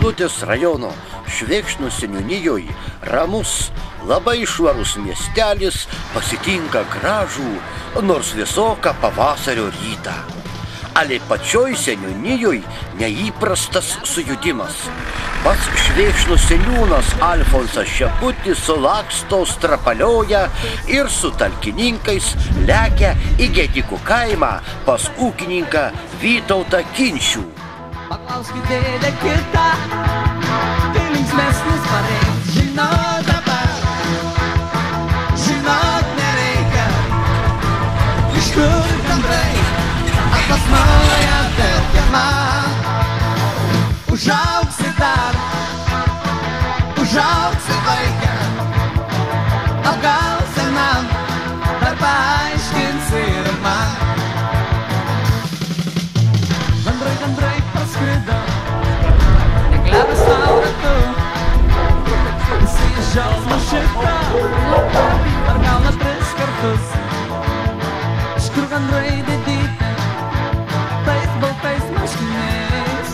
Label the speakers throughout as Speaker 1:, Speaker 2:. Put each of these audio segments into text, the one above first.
Speaker 1: Šilutės rajono Švėkšnų seniūnijoje ramus, labai švarus miestelis pasitinka gražų, nors vėsoką pavasario rytą. Ale pačioj seniūnijoje neįprastas sujudimas. Pats Švėkšnų seniūnas Alfonsas Šeputis sulaksto, strapalioja ir su talkininkais lekia į Gedikų kaimą pas ūkininką Vytautą Kinčių.
Speaker 2: Paklauskit dėdę kitą, tai linksmesnis pareiks. Žinot dabar, žinot nereikia. Iš kur gandrai atplasnoja telkiama. Užaugsi dar, užaugsi vaiką. O gal senam dar paaiškinsi ir man. Gandrai praskrido, neklevas tau ratu. Visi iš džiaugsmo šito, per kalną 3 kartus. Iš kur gandrai didyti, tais baltais marškiniais.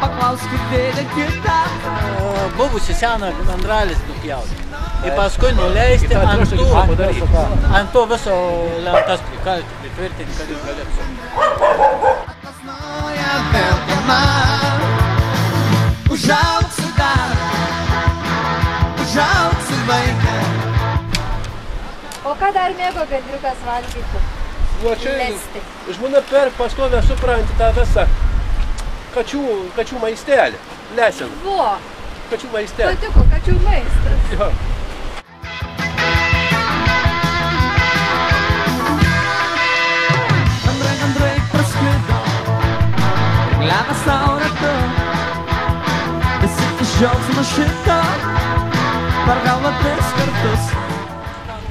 Speaker 2: Paklauskit dėdę kitą.
Speaker 3: Buvusi seną gandralis nupjauti. Ir paskui nuleisti ant to viso lentas prikalti, pritvirtinti, kad jis galėtų.
Speaker 2: Atplasnoja telkiama. Užaugsi dar, užaugsi vaiką.
Speaker 4: O ką dar mėgo gandriukas valgyti?
Speaker 5: Va čia
Speaker 4: Lesti.
Speaker 5: žmona per pastovę supranti tą visą kačių maistelį. Lesin,
Speaker 4: Vo,
Speaker 5: kačių maistelį.
Speaker 4: patiko kačių maistas.
Speaker 5: Jo.
Speaker 2: Gandrai praskrido, klevas tau ratu. Visi iš džiaugsmo šito, per galvą 3 kartus.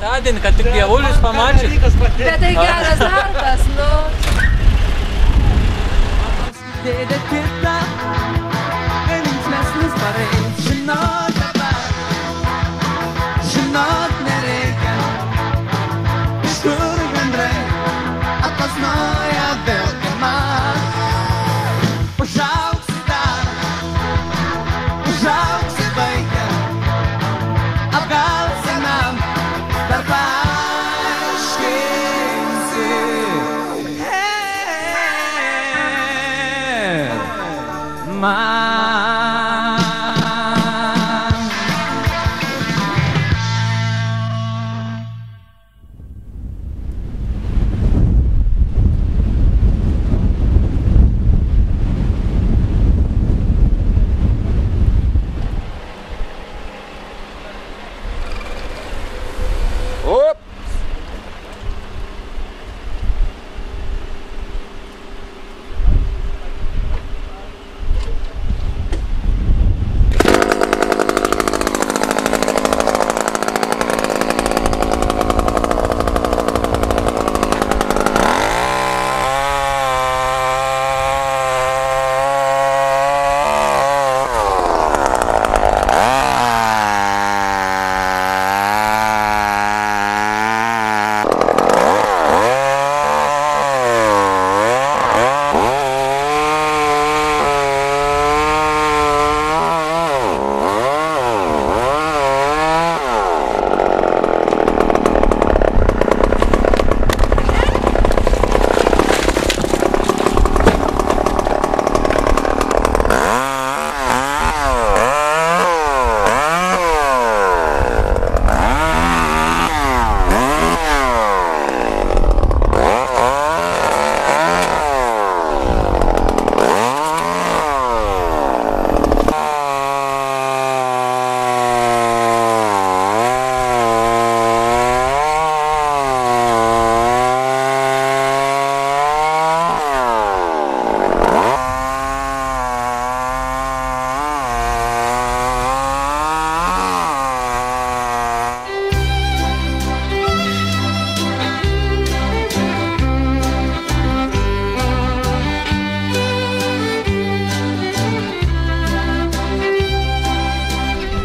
Speaker 3: Tądien, kad tik dievulis pamačius.
Speaker 4: Bet tai geras darbas, nu.
Speaker 2: Dėdę kitą, kai linksmesnis pareiks. Žinot dabar, žinot nereikia. Iš kur gandrai atplasnoja telkiama. Užaugsi dar, užaugsi vaiką. O gal senam dar paaiškinsi. Man.
Speaker 5: Op!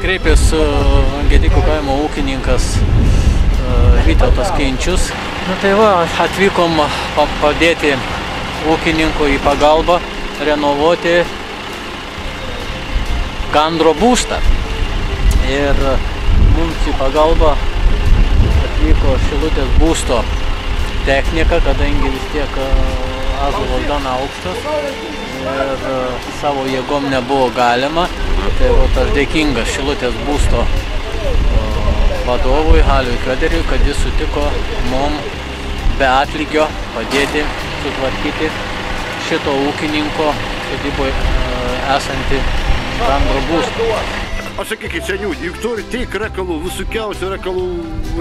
Speaker 3: kreipėsi Gedikų kaimo ūkininkas Vytautas Kinčius. Tai va, atvykom padėti ūkininkui į pagalbą, renovuoti gandro būstą. Ir mums į pagalbą atvyko Šilutės būsto technika, kadangi vis tiek ąžuolas gana aukštas ir savo jėgom nebuvo galima. Tai aš dėkingas Šilutės būsto vadovui Haliui Kvederiui, kad jis sutiko mum be atlygio padėti sutvarkyti šito ūkininko sodyboje esantį gandro būstą.
Speaker 1: O sakykit, seniūnė, juk turi tiek reikalų, visokiausių reikalų,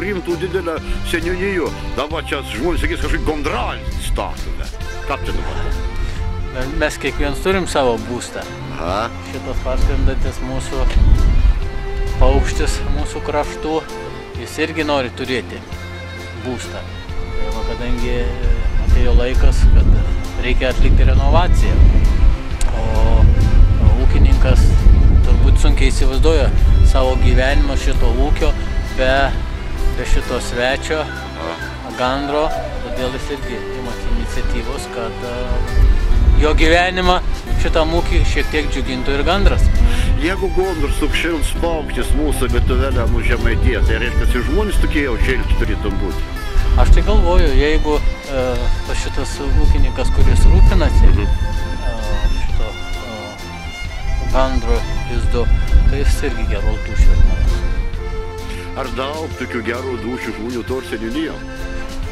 Speaker 1: rimtų didelę seniūnijų. Dabar čia žmonės sakys kažkaip gondralį statume. Ką čia dabar?
Speaker 3: Mes kiekvienas turim savo būstą.
Speaker 1: Aha.
Speaker 3: Šitas parskrendantis mūsų paukštis mūsų kraštų, jis irgi nori turėti būstą. Kadangi atėjo laikas, kad reikia atlikti renovaciją. O ūkininkas turbūt sunkiai įsivaizduoja savo gyvenimą šito ūkio be šito svečio, gandro, todėl jis irgi imasi iniciatyvos, kad jo gyvenimą šitam ūkį šiek tiek džiugintų ir gandras.
Speaker 1: Jeigu gondras sukšils paukštis mūsų lietuvelę mūsų Žemaitijos, tai reiškia, žmonės tokie jau šilti turėtum būti.
Speaker 3: Aš tai galvoju, jeigu šitas ūkininkas, kuris rūpinasi šito gandro lizdu, tai jis irgi gerų dūšių žmogus.
Speaker 1: Ar daug tokių gerų dūšių žmonių to seniūnijo?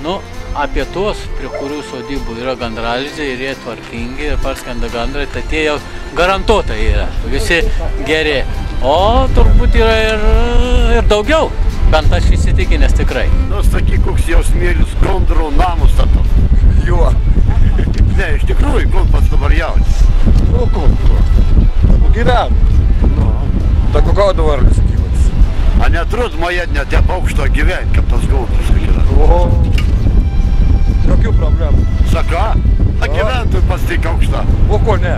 Speaker 3: Nu, apie tuos, prie kurių sodybų yra gandralizdė ir jie tvarkingi ir parskrenda gandrai, tai tie jau garantuotai yra, visi geri. O turbūt yra ir daugiau, bent aš įsitikinęs tikrai.
Speaker 1: Nu, sakyk, koks jau smėlis gondro namus statom.
Speaker 6: Jo.
Speaker 1: Ne, iš tikrųjų, kon pats dabar jautis.
Speaker 6: Nu, kon. Gyvenam.
Speaker 1: Nu.
Speaker 6: Так какого dabar skybas?
Speaker 1: A neatrod man net taip aukšto gyventi, kaip tas gondras yra.
Speaker 6: O. Jokių problemų.
Speaker 1: Saka? A gyventojų pas tik aukštą.
Speaker 6: O ko ne?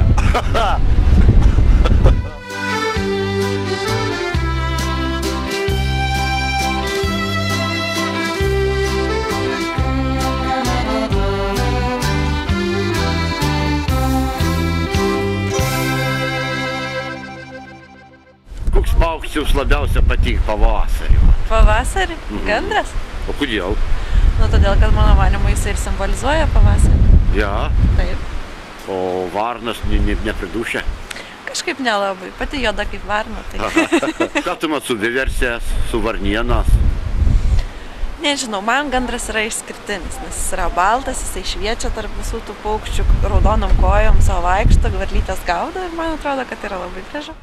Speaker 1: Koks paukštis jums labiausia patinka pavasarį?
Speaker 7: Pavasarį? Gandras?
Speaker 1: O kodėl?
Speaker 7: Nu, todėl, kad mano manymu jis ir simbolizuoja pavasarį.
Speaker 1: Ja.
Speaker 7: Taip.
Speaker 1: O varnas nepridūšia?
Speaker 7: Kažkaip nelabai. Pati juoda kaip varna. Tai...
Speaker 1: Ką tu mat su vieversės, su varnienas?
Speaker 7: Nežinau, man gandras yra išskirtinis, nes jis yra baltas, jisai šviečia tarp visų tų paukščių, raudonom kojom savo vaikšto, varlytės gaudo ir man atrodo, kad yra labai gražu.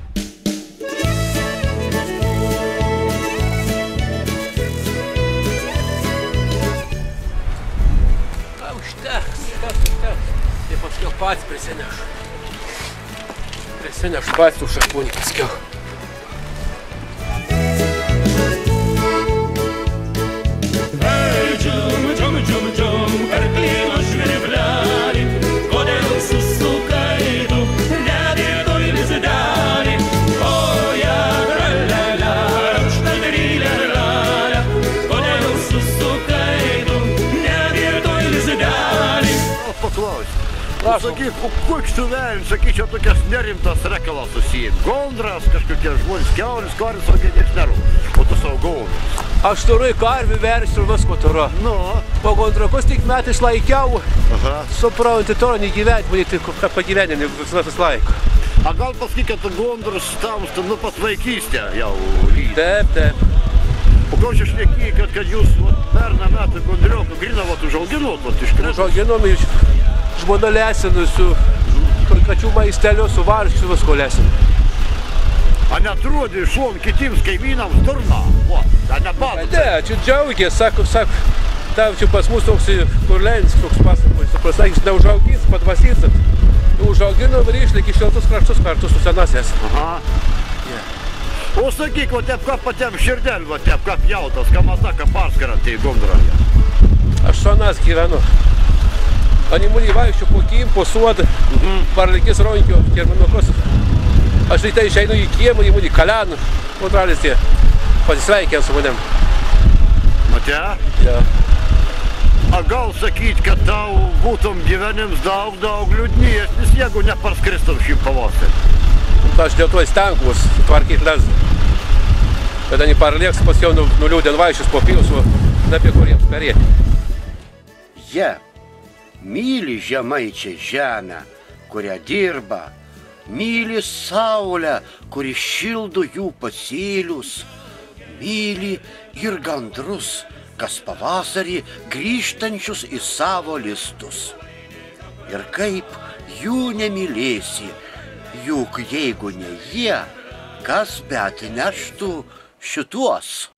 Speaker 5: Užteks. Tai paskiau pats prisineš. Prisineš pats tų šakūnį paskiau.
Speaker 1: Sakyk, koks tu velnis, sakyčiau, tokias nerimtas reikalas susijim. Gondras, kažkokie žmonės, kiaulis, karis, o nieks nerūp. O tu savo gondras.
Speaker 5: Aš turiu karvių, veršių ir visko turiu.
Speaker 1: Nu.
Speaker 5: Po gondrakus tik metais laikiau.
Speaker 1: Aha.
Speaker 5: Supranti, to negyvenimą, tik pagyvenimą visus laiko.
Speaker 1: A gal pasakyk, kad gondras tamsta, nu pas vaikystę jau lydi?
Speaker 5: Taip, taip.
Speaker 1: O gal čia šneki, kad jūs perną metą gondriokų grinavot užauginot, iškredat?
Speaker 5: Užauginom iš žmona lesinu su kačių maistelio, su varščiu visko lesinu.
Speaker 1: A netrodė šon kitiems kaimynams durna? O, a nepatų?
Speaker 5: Ne, čia džiaugės, sako, tau čia pas mus toks kurlenis, toks pasakojas, pasakys, neužaugins, padvasysit. Užauginom ir išlėk iš šiltus kraštus kartu su senasės.
Speaker 1: Aha. O sakyk, o taip kaip patiem širdel, o taip kaip jautas, kam ataka parskarant į gondrą?
Speaker 5: Aš su anas gyvenu. Они мuli vaikščiu po kiemą, po sodą, parlikis ronkių, kirminukus. Aš ryte išeinu į kiemą, į muli kalianų, kontrolistė, pasisveikint su manim.
Speaker 1: Mate?
Speaker 5: Ja.
Speaker 1: A gal sakyt, kad tau būtum gyvenims daug liūdnesnis, jeigu neparskristum šį pavasarį?
Speaker 5: Aš dėl to stengiuos sutvarkyti lezdą. Kadangi parlieks pas jau nuliūdien vaikščius po pilsų, apie kuriems perėti.
Speaker 8: Jie myli žemaičiai žemę, kurią dirba, myli saulę, kuri šildo jų pasėlius, myli ir gandrus, kas pavasarį grįžtančius į savo listus. Ir kaip jų nemylėsi, juk jeigu ne jie, kas bet neštų šituos.